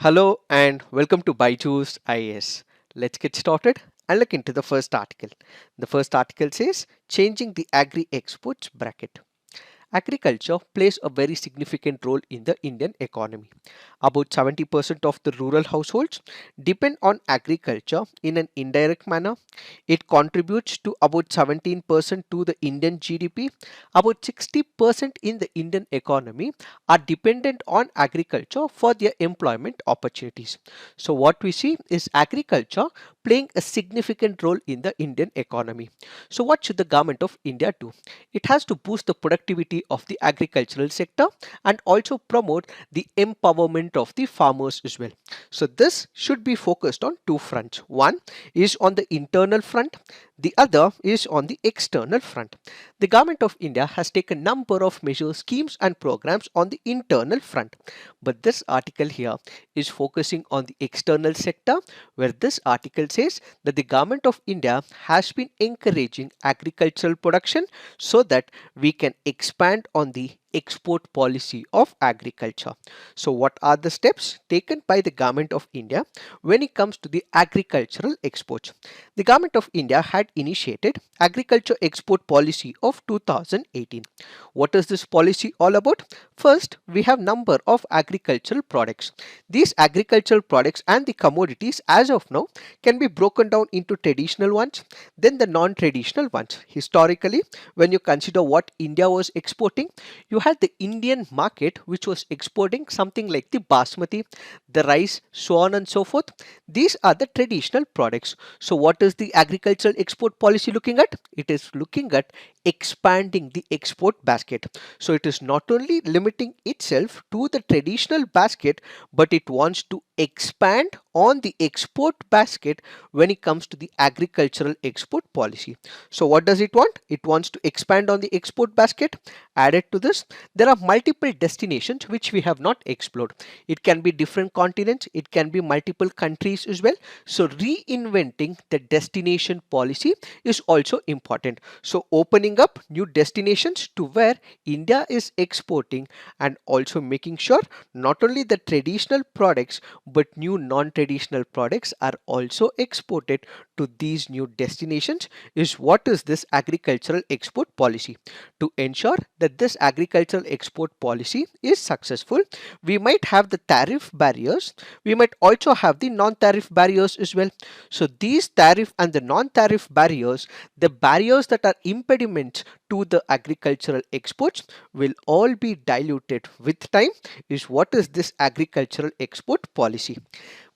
Hello and welcome to Byju's IAS. Let's get started and look into the first article. The first article says changing the agri exports bracket. Agriculture plays a very significant role in the Indian economy. About 70% of the rural households depend on agriculture in an indirect manner. It contributes to about 17% to the Indian GDP. About 60% in the Indian economy are dependent on agriculture for their employment opportunities. So what we see is agriculture playing a significant role in the Indian economy. So what should the government of India do? It has to boost the productivity of the agricultural sector and also promote the empowerment of the farmers as well. So this should be focused on two fronts. One is on the internal front, the other is on the external front. The government of India has taken a number of measures, schemes and programs on the internal front. But this article here is focusing on the external sector, where this article says that the government of India has been encouraging agricultural production so that we can expand on the export policy of agriculture. So what are the steps taken by the government of India when it comes to the agricultural exports? The government of India had initiated agriculture export policy of 2018. What is this policy all about? First, we have number of agricultural products. These agricultural products and the commodities as of now can be broken down into traditional ones, then the non-traditional ones. Historically, when you consider what India was exporting, you had the Indian market which was exporting something like the basmati, the rice, so on and so forth. These are the traditional products. So what is the agricultural export policy looking at? It is looking at expanding the export basket. So it is not only limiting itself to the traditional basket, but it wants to expand on the export basket when it comes to the agricultural export policy. So what does it want? It wants to expand on the export basket. Added to this, there are multiple destinations which we have not explored. It can be different continents, it can be multiple countries as well. So reinventing the destination policy is also important. So opening up new destinations to where India is exporting, and also making sure not only the traditional products but new non-traditional products are also exported to these new destinations is what is this agricultural export policy. To ensure that this agricultural export policy is successful, we might have the tariff barriers, we might also have the non-tariff barriers as well. So these tariff and the non-tariff barriers, the barriers that are impediments to the agricultural exports, will all be diluted with time is what is this agricultural export policy.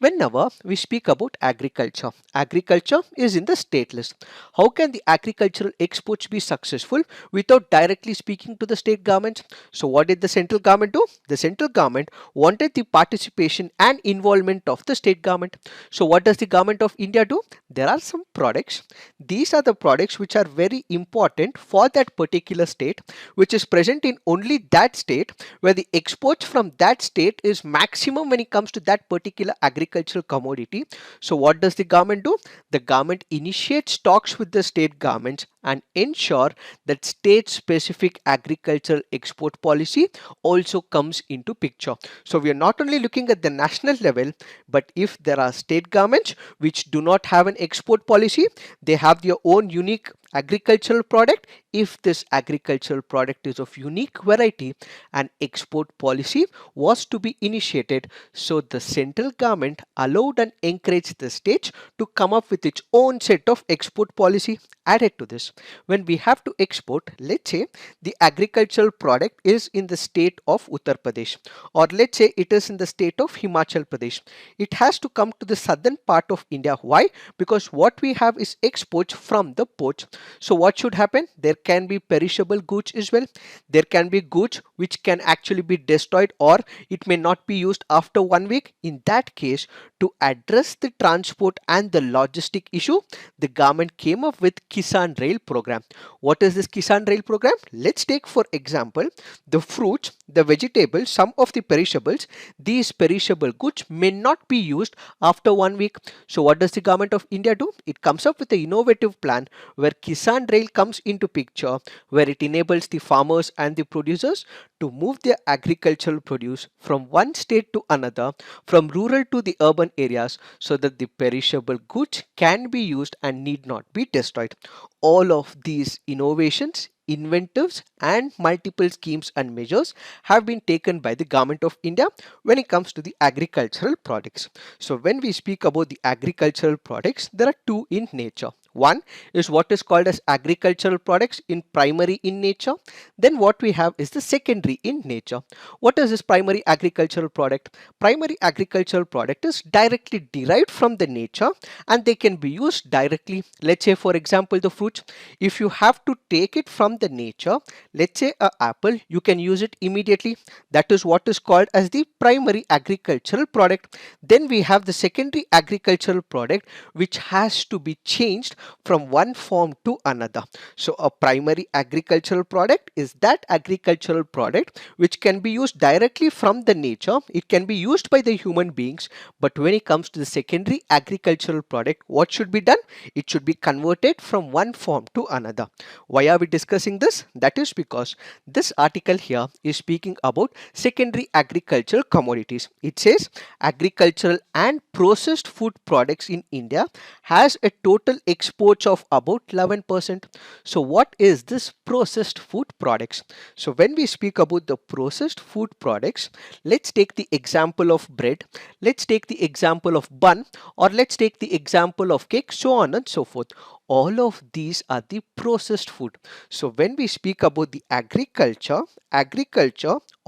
Whenever we speak about agriculture, agriculture is in the state list. How can the agricultural exports be successful without directly speaking to the state governments? So what did the central government do? The central government wanted the participation and involvement of the state government. So what does the government of India do? There are some products. These are the products which are very important for that particular state, which is present in only that state, where the exports from that state is maximum when it comes to that particular agricultural commodity. So what does the government do? The government initiates talks with the state governments and ensure that state specific agricultural export policy also comes into picture. So we are not only looking at the national level, but if there are state governments which do not have an export policy, they have their own unique agricultural product. If this agricultural product is of unique variety, an export policy was to be initiated, so the central government allowed and encouraged the states to come up with its own set of export policy. Added to this, when we have to export, let's say the agricultural product is in the state of Uttar Pradesh, or let's say it is in the state of Himachal Pradesh, it has to come to the southern part of India. Why? Because what we have is exports from the ports. So what should happen? There can be perishable goods as well. There can be goods which can actually be destroyed, or it may not be used after 1 week. In that case, to address the transport and the logistic issue, the government came up with Kisan Rail program. What is this Kisan Rail program? Let's take for example the fruits, the vegetables, some of the perishables. These perishable goods may not be used after 1 week. So what does the government of India do? It comes up with an innovative plan where Kisan Rail comes into picture picture where it enables the farmers and the producers to move their agricultural produce from one state to another, from rural to the urban areas, so that the perishable goods can be used and need not be destroyed. All of these innovations, inventives, and multiple schemes and measures have been taken by the government of India when it comes to the agricultural products. So when we speak about the agricultural products, there are two in nature. One is what is called as agricultural products in primary in nature. Then what we have is the secondary in nature. What is this primary agricultural product? Primary agricultural product is directly derived from the nature and they can be used directly. Let's say for example the fruits. If you have to take it from the nature, let's say a apple, you can use it immediately. That is what is called as the primary agricultural product. Then we have the secondary agricultural product which has to be changed from one form to another. So a primary agricultural product is that agricultural product which can be used directly from the nature. It can be used by the human beings, but when it comes to the secondary agricultural product, what should be done? It should be converted from one form to another. Why are we discussing this? That is because this article here is speaking about secondary agricultural commodities. It says agricultural and processed food products in India has a total exports of about 11%. So what is this processed food products? So when we speak about the processed food products, let's take the example of bread, let's take the example of bun, or let's take the example of cake, so on and so forth. All of these are the processed food. So when we speak about the agriculture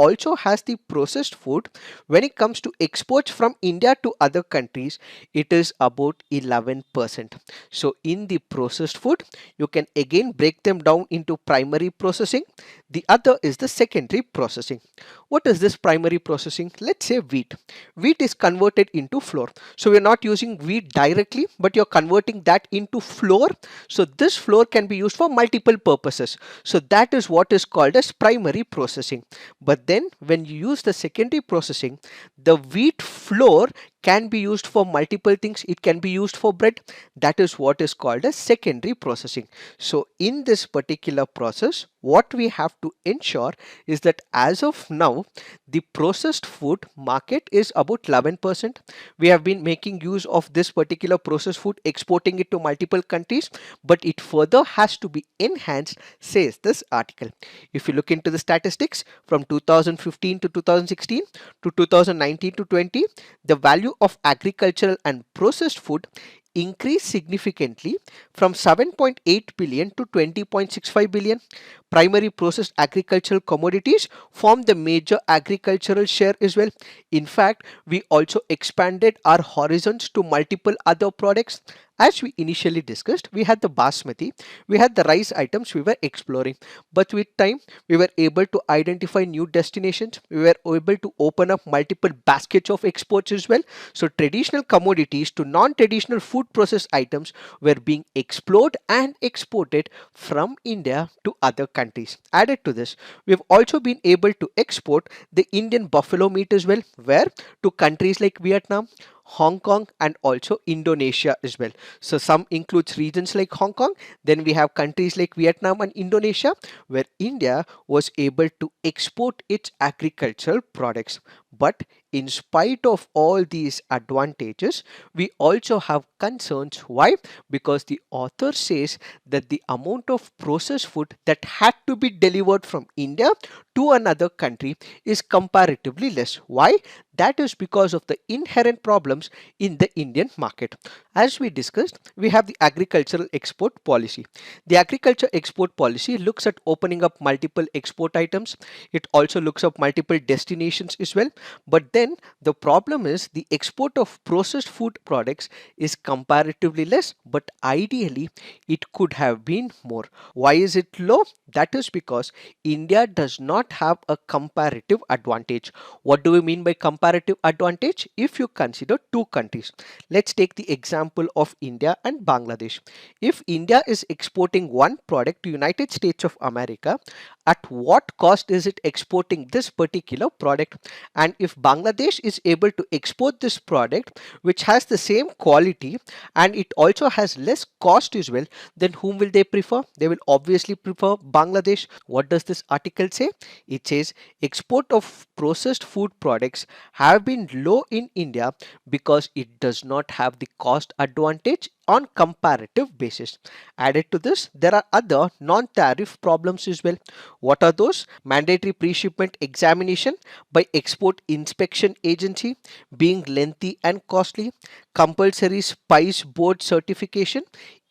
also has the processed food. When it comes to exports from India to other countries, it is about 11%. So in the processed food, you can again break them down into primary processing. The other is the secondary processing. What is this primary processing? Let's say wheat. Wheat is converted into flour. So we're not using wheat directly, but you're converting that into flour. So this flour can be used for multiple purposes. So that is what is called as primary processing. But then when you use the secondary processing, the wheat flour can be used for multiple things. It can be used for bread. That is what is called as secondary processing. So in this particular process, what we have to ensure is that as of now, the processed food market is about 11%. We have been making use of this particular processed food, exporting it to multiple countries, but it further has to be enhanced, says this article. If you look into the statistics from 2015 to 2016 to 2019 to 20, the value of agricultural and processed food increased significantly from 7.8 billion to 20.65 billion. Primary processed agricultural commodities form the major agricultural share as well. In fact, we also expanded our horizons to multiple other products. As we initially discussed, we had the basmati, we had the rice items we were exploring, but with time we were able to identify new destinations. We were able to open up multiple baskets of exports as well. So traditional commodities to non-traditional food processed items were being explored and exported from India to other countries. Added to this, we have also been able to export the Indian buffalo meat as well, where to countries like Vietnam, Hong Kong, and also Indonesia as well. So some includes regions like Hong Kong, then we have countries like Vietnam and Indonesia where India was able to export its agricultural products. But in spite of all these advantages, we also have concerns. Why? Because the author says that the amount of processed food that had to be delivered from India to another country is comparatively less. Why? That is because of the inherent problems in the Indian market. As we discussed, we have the agricultural export policy. The agriculture export policy looks at opening up multiple export items. It also looks up multiple destinations as well. But then the problem is the export of processed food products is comparatively less, but ideally it could have been more. Why is it low? That is because India does not have a comparative advantage. What do we mean by comparative advantage? If you consider two countries, let's take the example of India and Bangladesh. If India is exporting one product to United States of America at what cost is it exporting this particular product. And if Bangladesh is able to export this product which has the same quality and it also has less cost as well, then whom will they prefer? They will obviously prefer Bangladesh. What does this article say? It says export of processed food products have been low in India because it does not have the cost advantage on comparative basis. Added to this, there are other non-tariff problems as well. What are those? Mandatory pre-shipment examination by export inspection agency being lengthy and costly, compulsory spice board certification.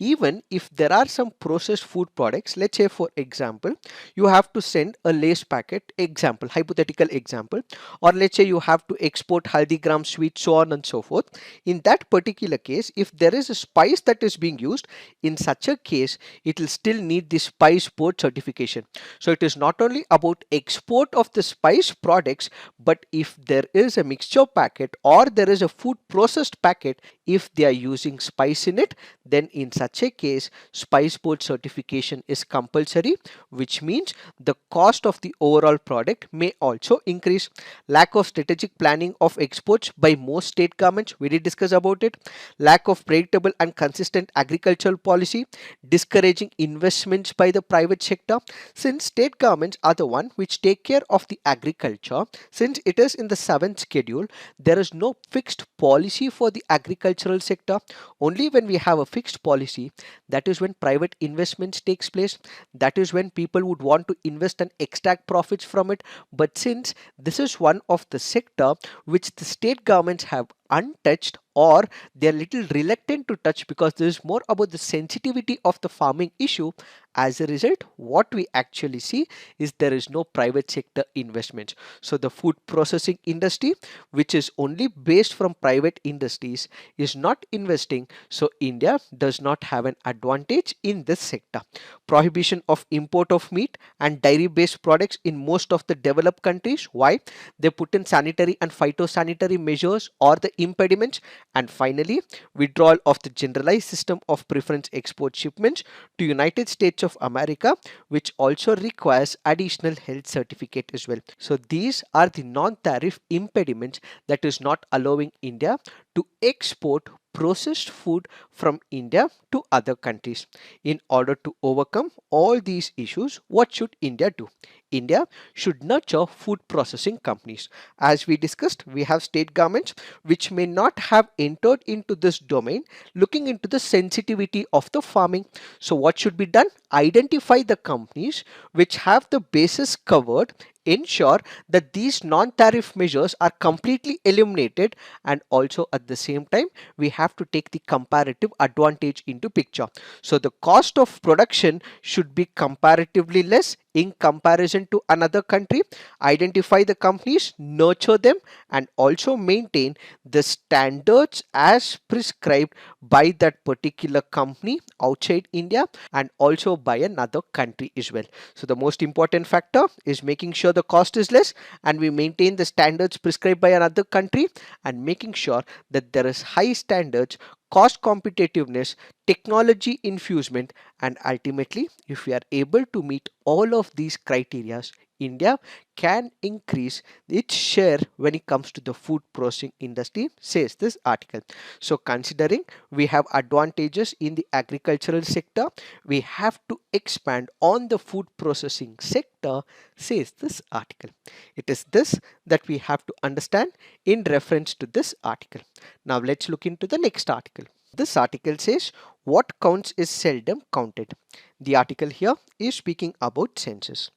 Even if there are some processed food products, let's say for example you have to send a lace packet, example, hypothetical example, or let's say you have to export haldigram sweet, so on and so forth. In that particular case, if there is a spice that is being used, in such a case it will still need the spice board certification. So it is not only about export of the spice products, but if there is a mixture packet or there is a food processed packet, if they are using spice in it, then in such a case spice board certification is compulsory, which means the cost of the overall product may also increase. Lack of strategic planning of exports by most state governments, we did discuss about it. Lack of predictable and consistent agricultural policy, discouraging investments by the private sector. Since state governments are the one which take care of the agriculture, since it is in the 7th schedule, there is no fixed policy for the agricultural sector. Only when we have a fixed policy, that is when private investments takes place. That is when people would want to invest and extract profits from it. But since this is one of the sector which the state governments have untouched, or they're little reluctant to touch because this is more about the sensitivity of the farming issue, as a result what we actually see is there is no private sector investments. So the food processing industry, which is only based from private industries, is not investing, so India does not have an advantage in this sector. Prohibition of import of meat and dairy based products in most of the developed countries. Why? They put in sanitary and phytosanitary measures or the impediments. And finally, withdrawal of the generalized system of preference export shipments to United States of America, which also requires additional health certificate as well. So these are the non-tariff impediments that is not allowing India to export processed food from India to other countries. In order to overcome all these issues, what should India do? India should nurture food processing companies. As we discussed, we have state governments which may not have entered into this domain, looking into the sensitivity of the farming. So what should be done? Identify the companies which have the bases covered, ensure that these non-tariff measures are completely eliminated, and also at the same time we have to take the comparative advantage into picture. So the cost of production should be comparatively less in comparison to another country. Identify the companies, nurture them, and also maintain the standards as prescribed by that particular company outside India and also by another country as well. So the most important factor is making sure the cost is less and we maintain the standards prescribed by another country, and making sure that there is high standards, cost competitiveness, technology infusement, and ultimately if we are able to meet all of these criteria, India can increase its share when it comes to the food processing industry, says this article. So considering we have advantages in the agricultural sector, we have to expand on the food processing sector, says this article. It is this that we have to understand in reference to this article. Now let's look into the next article. This article says what counts is seldom counted. The article here is speaking about census.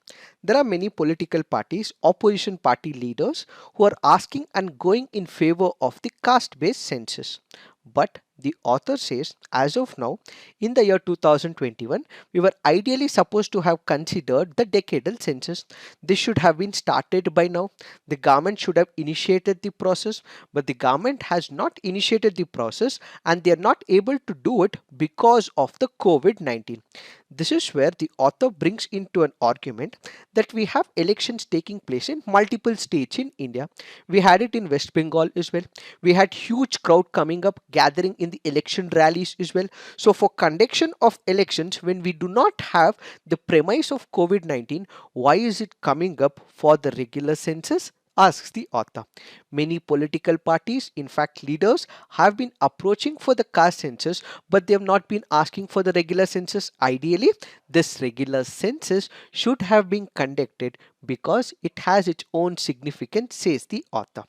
There are many political parties, opposition party leaders who are asking and going in favor of the caste-based census. But the author says, as of now, in the year 2021, we were ideally supposed to have considered the decadal census. This should have been started by now. The government should have initiated the process, but the government has not initiated the process and they are not able to do it because of the COVID-19. This is where the author brings into an argument that we have elections taking place in multiple states in India. We had it in West Bengal as well. We had huge crowd coming up, gathering in the election rallies as well. So for conduction of elections, when we do not have the premise of COVID-19, why is it coming up for the regular census? Asks the author. Many political parties, in fact leaders, have been approaching for the caste census, but they have not been asking for the regular census. Ideally, this regular census should have been conducted because it has its own significance, says the author.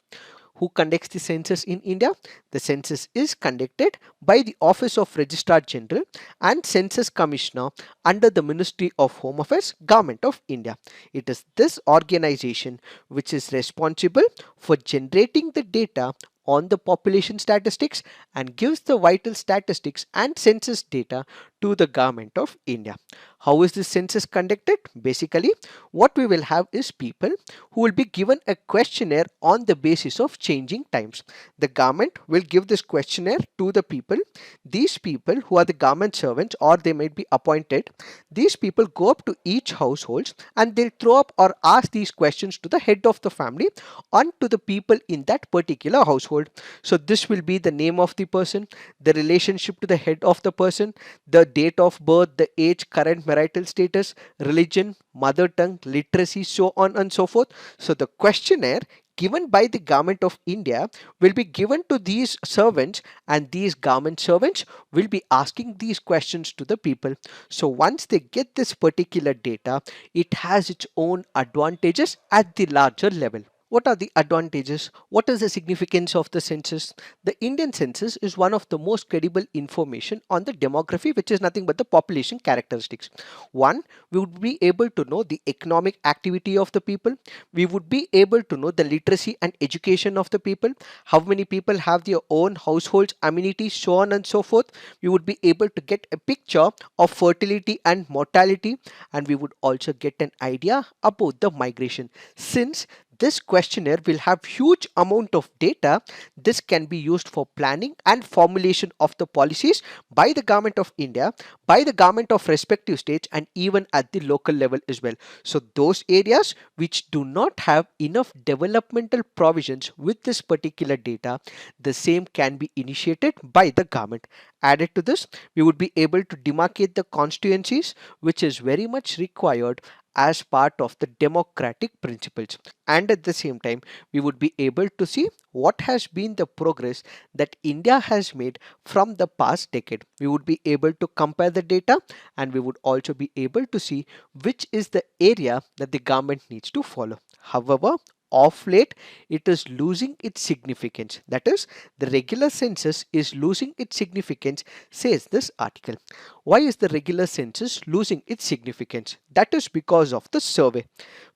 Who conducts the census in India? The census is conducted by the Office of Registrar General and Census Commissioner under the Ministry of Home Affairs, Government of India. It is this organization which is responsible for generating the data on the population statistics and gives the vital statistics and census data to the Government of India. How is this census conducted? Basically, what we will have is people who will be given a questionnaire on the basis of changing times. The government will give this questionnaire to the people. These people who are the government servants or they might be appointed, these people go up to each household and they'll throw up or ask these questions to the head of the family on to the people in that particular household. So this will be the name of the person, the relationship to the head of the person, the date of birth, the age, current marital status, religion, mother tongue, literacy, so on and so forth. So the questionnaire given by the government of India will be given to these servants, and these government servants will be asking these questions to the people. So once they get this particular data, it has its own advantages at the larger level. What are the advantages? What is the significance of the census? The Indian census is one of the most credible information on the demography, which is nothing but the population characteristics. One, we would be able to know the economic activity of the people. We would be able to know the literacy and education of the people, how many people have their own households, amenities, so on and so forth. We would be able to get a picture of fertility and mortality, and we would also get an idea about the migration. Since this questionnaire will have huge amount of data, this can be used for planning and formulation of the policies by the government of India, by the government of respective states, and even at the local level as well. So those areas which do not have enough developmental provisions with this particular data, the same can be initiated by the government. Added to this, we would be able to demarcate the constituencies, which is very much required as part of the democratic principles. And at the same time, we would be able to see what has been the progress that India has made from the past decade. We would be able to compare the data, and we would also be able to see which is the area that the government needs to follow. However, of late, it is losing its significance. That is, the regular census is losing its significance, says this article. Why is the regular census losing its significance? That is because of the survey.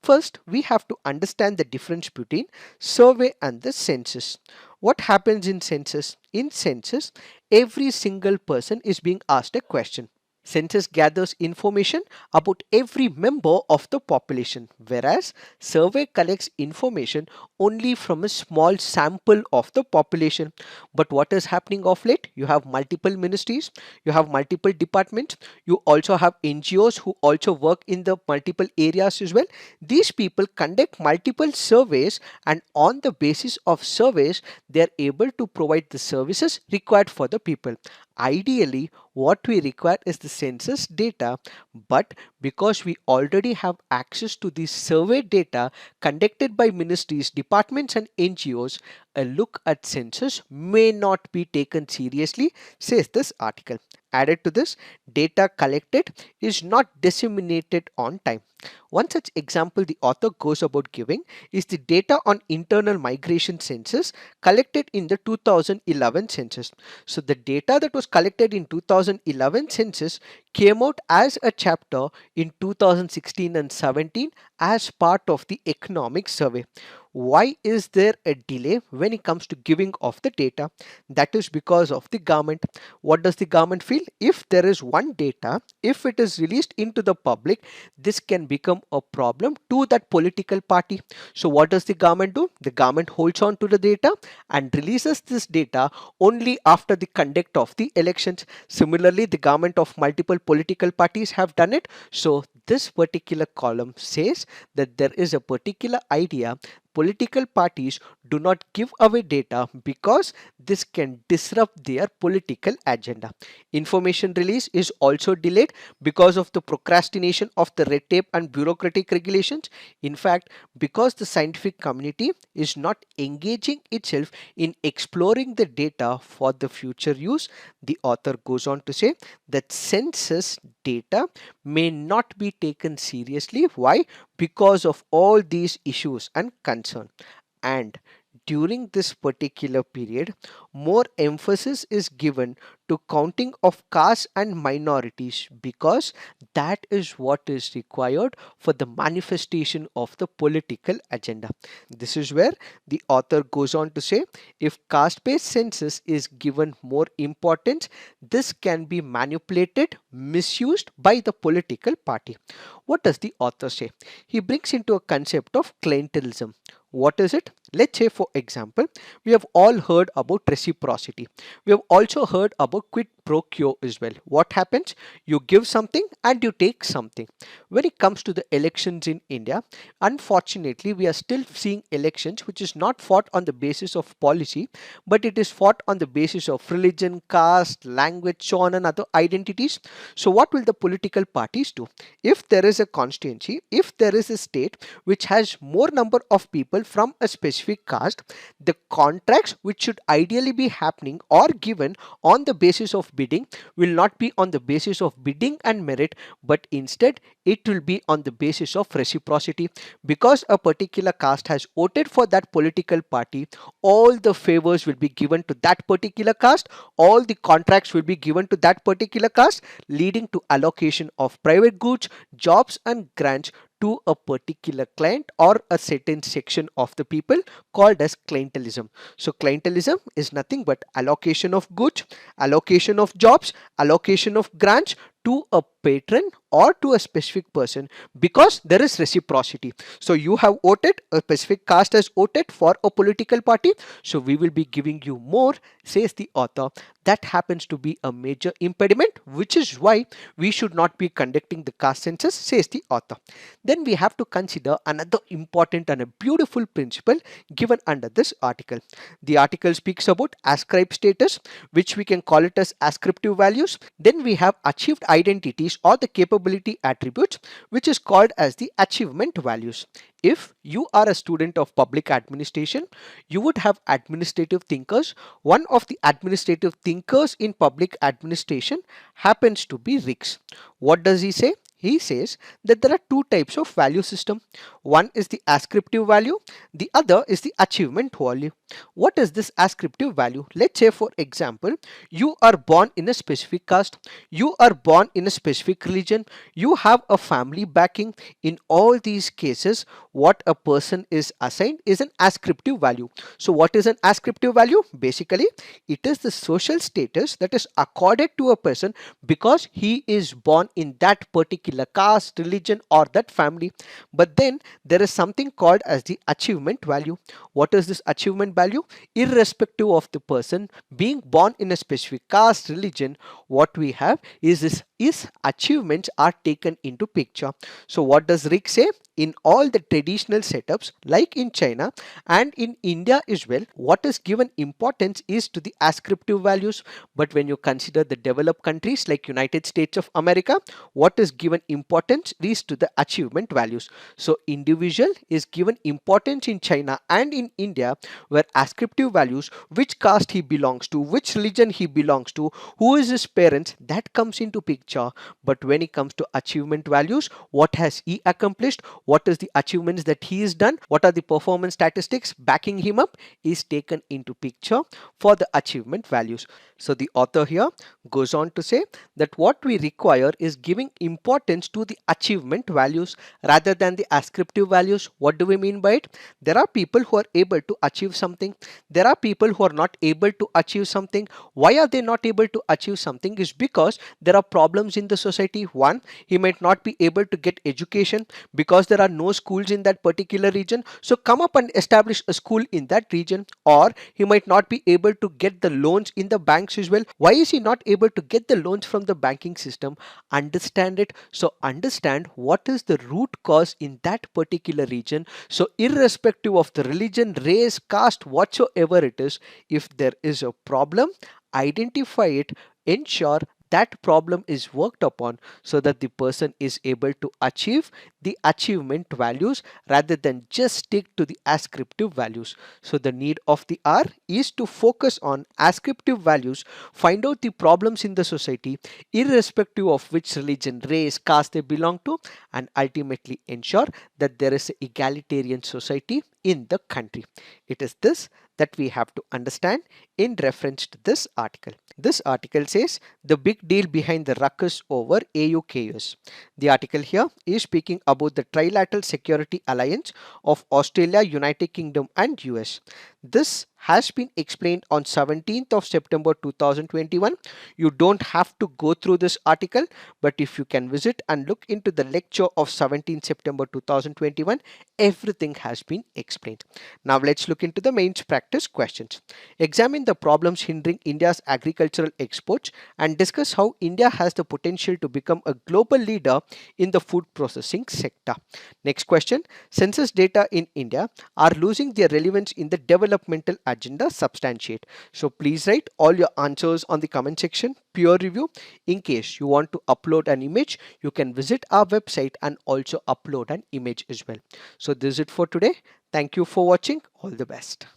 First, we have to understand the difference between survey and the census. What happens in census? In census, every single person is being asked a question. Census gathers information about every member of the population, whereas survey collects information only from a small sample of the population. But what is happening of late? You have multiple ministries, you have multiple departments, you also have NGOs who also work in the multiple areas as well. These people conduct multiple surveys, and on the basis of surveys, they are able to provide the services required for the people. Ideally, what we require is the census data, but because we already have access to the survey data conducted by ministries, departments, and NGOs, a look at census may not be taken seriously, says this article. Added to this, data collected is not disseminated on time. One such example the author goes about giving is the data on internal migration census collected in the 2011 census. So the data that was collected in 2011 census came out as a chapter in 2016 and 17 as part of the economic survey. Why is there a delay when it comes to giving of the data? That is because of the government. What does the government feel? If there is one data, if it is released into the public, this can become a problem to that political party. So what does the government do? The government holds on to the data and releases this data only after the conduct of the elections. Similarly, the government of multiple political parties have done it. So this particular column says that there is a particular idea political parties do not give away data because this can disrupt their political agenda. Information release is also delayed because of the procrastination of the red tape and bureaucratic regulations. In fact, because the scientific community is not engaging itself in exploring the data for the future use, the author goes on to say that census data may not be taken seriously. Why? Because of all these issues and concern. And during this particular period, more emphasis is given to counting of castes and minorities because that is what is required for the manifestation of the political agenda. This is where the author goes on to say if caste based census is given more importance, this can be manipulated, misused by the political party. What does the author say? He brings into a concept of clientelism. What is it? Let's say, for example, we have all heard about reciprocity. We have also heard about quid pro quo as well. What happens? You give something and you take something. When it comes to the elections in India, unfortunately, we are still seeing elections which is not fought on the basis of policy, but it is fought on the basis of religion, caste, language, so on and other identities. So what will the political parties do? If there is a constituency, if there is a state which has more number of people from a specific caste, the contracts which should ideally be happening or given on the basis of bidding will not be on the basis of bidding and merit, but instead it will be on the basis of reciprocity. Because a particular caste has voted for that political party, all the favors will be given to that particular caste, all the contracts will be given to that particular caste, leading to allocation of private goods, jobs and grants to a particular client or a certain section of the people, called as clientelism. So clientelism is nothing but allocation of goods, allocation of jobs, allocation of grants to a patron or to a specific person because there is reciprocity. So you have voted, a specific caste has voted for a political party, so we will be giving you more, says the author. That happens to be a major impediment, which is why we should not be conducting the caste census, says the author. Then we have to consider another important and a beautiful principle given under this article. The article speaks about ascribed status, which we can call it as ascriptive values. Then we have achieved identities or the capability attributes, which is called as the achievement values. If you are a student of public administration, you would have administrative thinkers. One of the administrative thinkers in public administration happens to be Ricks. What does he say? He says that there are two types of value system. One is the ascriptive value, the other is the achievement value. What is this ascriptive value? Let's say, for example, you are born in a specific caste, you are born in a specific religion, you have a family backing. In all these cases, what a person is assigned is an ascriptive value. So what is an ascriptive value? Basically, it is the social status that is accorded to a person because he is born in that particular caste, religion or that family. But then there is something called as the achievement value. What is this achievement value? Irrespective of the person being born in a specific caste, religion, what we have is this is achievements are taken into picture. So what does Rick say? In all the traditional setups like in China and in India as well, what is given importance is to the ascriptive values. But when you consider the developed countries like United States of America, what is given importance is to the achievement values. So individual is given importance in China and in India, where ascriptive values, which caste he belongs to, which religion he belongs to, who is his parents, that comes into picture. But when it comes to achievement values, what has he accomplished, what is the achievements that he has done, what are the performance statistics backing him up is taken into picture for the achievement values. So the author here goes on to say that what we require is giving importance to the achievement values rather than the ascriptive values. What do we mean by it? There are people who are able to achieve something. There are people who are not able to achieve something. Why are they not able to achieve something? Is because there are problems in the society. One, he might not be able to get education because there are no schools in that particular region. So come up and establish a school in that region. Or he might not be able to get the loans in the banks as well. Why is he not able to get the loans from the banking system? Understand it. So understand what is the root cause in that particular region. So irrespective of the religion, race, caste, whatsoever it is, if there is a problem, identify it, ensure that problem is worked upon so that the person is able to achieve the achievement values rather than just stick to the ascriptive values. So the need of the hour is to focus on ascriptive values, find out the problems in the society irrespective of which religion, race, caste they belong to, and ultimately ensure that there is an egalitarian society in the country. It is this that we have to understand in reference to this article. This article says the big deal behind the ruckus over AUKUS. The article here is speaking about the Trilateral Security Alliance of Australia, United Kingdom and US. This has been explained on 17th of September 2021. You don't have to go through this article, but if you can visit and look into the lecture of 17th September 2021, everything has been explained. Now let's look into the mains practice questions. Examine the problems hindering India's agricultural exports and discuss how India has the potential to become a global leader in the food processing sector. Next question. Census data in India are losing their relevance in the developmental agenda. Substantiate. So please write all your answers on the comment section. Peer review. In case you want to upload an image, you can visit our website and also upload an image as well. So this is it for today. Thank you for watching. All the best.